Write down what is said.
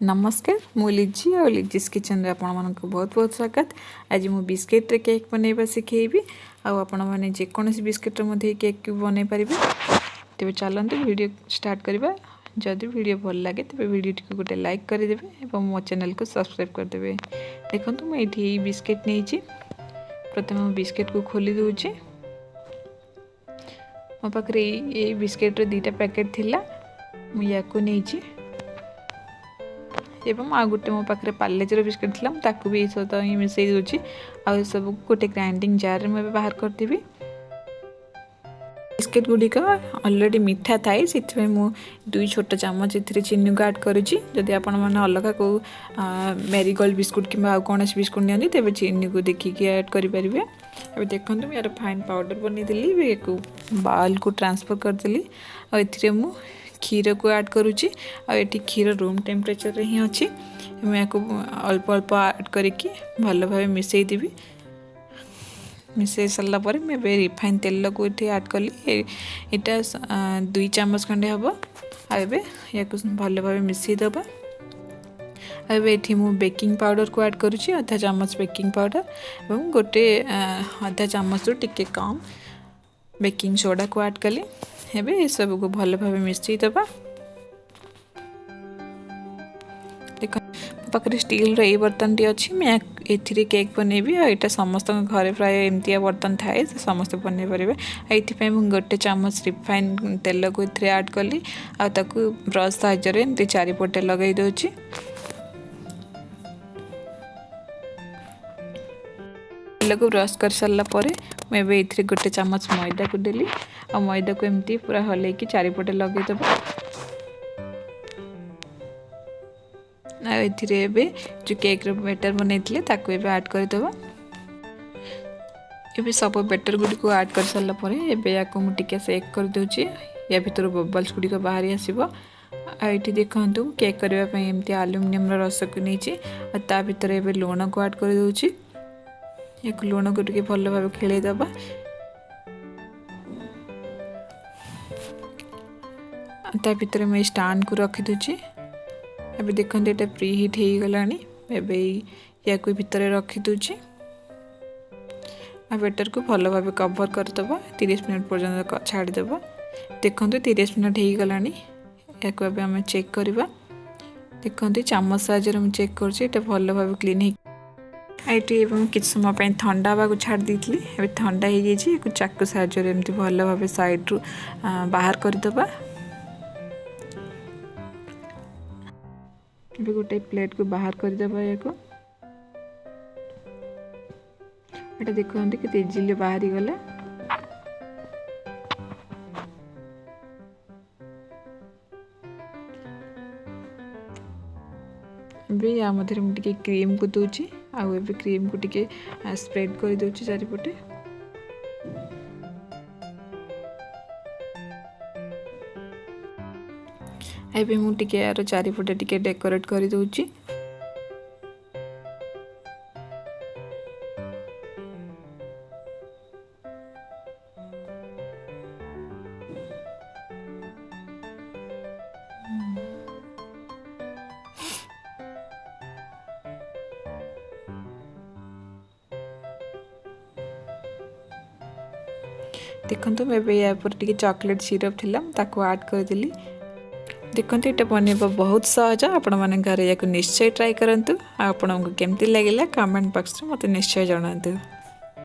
नमस्कार मु लिजी और लिजीज किचन रे आपण मानक बहुत बहुत स्वागत। आज मु बिस्किट रे केक बनैबा सिखेबी आपण माने जे कोनोसी बिस्किट रे मध्ये केक बनै परिबे। तेबे चलंतु वीडियो स्टार्ट करबा। जदि वीडियो भल लागे तेबे वीडियो टिको गोटे लाइक कर देबे एवं मो चैनल को सब्सक्राइब कर देबे। देखंतु मैं एठी बिस्किट नेछि। प्रथम मु बिस्किट को खोली दोछि। मो पाखरे ए बिस्किट रे दुटा पैकेट थिला मु याको नेछि एवं आ गोटे मो पाखे पार्लेजर बिस्किट थी ताकू भी सहित ही मिसई दूसरी आ सब गोटे ग्राइंडिंग जार में बाहर करदेवी। बिस्किट गुड़िक अलरेडी मीठा थाए से मु 2 छोट चामच ए चीनी को ऐड करुँची। जदि आपण मैंने अलग को मेरीगोल्ड बिस्कुट कि कौन बिस्कुट नि तेज चीनी को देखिए ऐड करेंगे। अब देखो यार फाइन पाउडर बनईली बाउल को ट्रांसफर करदेली। आ मु क्षीर को ऐड करुँची। आठी क्षीर रूम टेम्परेचर रे ही अच्छी। मैं अल्प अल्प ऐड करके भल भाव मिसई देवी। मिसई सारा पर मैं रिफाइन तेल को ये ऐड कली। यहाँ 2 चामच खंडे हम आबे या भल भाव मिसई दबा। अब ये मु बेकिंग पाउडर को ऐड करुँची आधा चामच बेकिंग पाउडर और गोटे आधा चामच टिके कम बेकिंग सोडा को ऐड कली। एबे ये सब को भल भाव मिसई दबा। देखो पाखे स्टील रे बर्तन टी अच्छी मैं एथिरे केक बनैबी। यहाँ समस्त घरे प्राय एमतिया बर्तन थाए समस्त बनै पारे। ये गोटे चामच रिफाइन तेल को ये ऐड कली आकु ब्रश साहाय्य एमती चारिपटे लगे दूची। तेल को ब्रश कर सारा पर मुझे ये गोटे चामच मैदा को देली और मैदा को एमती पूरा हल्के चारिपटे लगे दबा। ए जो केक बैटर बनई ताको ऐड करदेव। ये सब बैटर गुड़ी को ऐड कर सारा पर या मुझे सेक कर दूची। या भर बबल्स गुड़िक बाहर आसो। ये देखु केक करने एमती आलुमिनियम रस को नहीं ता भर ए लुण को ऐड कर दूची। या लुण को टे भल भाव खेलदबा। ता भर मैं स्टैंड को रखी दूची। अभी देखते ये प्री हिट हो गलानी। या भितर रखी दूची। बैटर को भल भाव कवर करदबा 30 मिनट पर्यंत छाड़देव। देखो 30 मिनट हो गलानी। या आम चेक करवा। देखो चामच साहाय्य मुझे चेक कर भल भाव क्लीन ये कि समय ठंडा हवा छाड़ दी। अभी ठंडा हो जाए चाकू साहाय्य एमती भल भाव साइड रू बाहर करदबा। भी गोटे प्लेट को बाहर करदेबा। या देखो कि इजिली बाहरी गला। भी या मध्य मुझे क्रीम को दूची आउ क्रीम को टिके स्प्रेड कर दूची चारिपटे। एबे मु टिके यार चारिपटे टिके डेकोरेट कर दूची। देखो मैं या चॉकलेट सिरप थिला ताको ऐड करदेली। देखो ये बनवा बहुत सहज। आपण मैंने घर या निश्चय ट्राई करूँ। आपको केमती लगे कमेंट बॉक्स में मत निश्चय जनातु।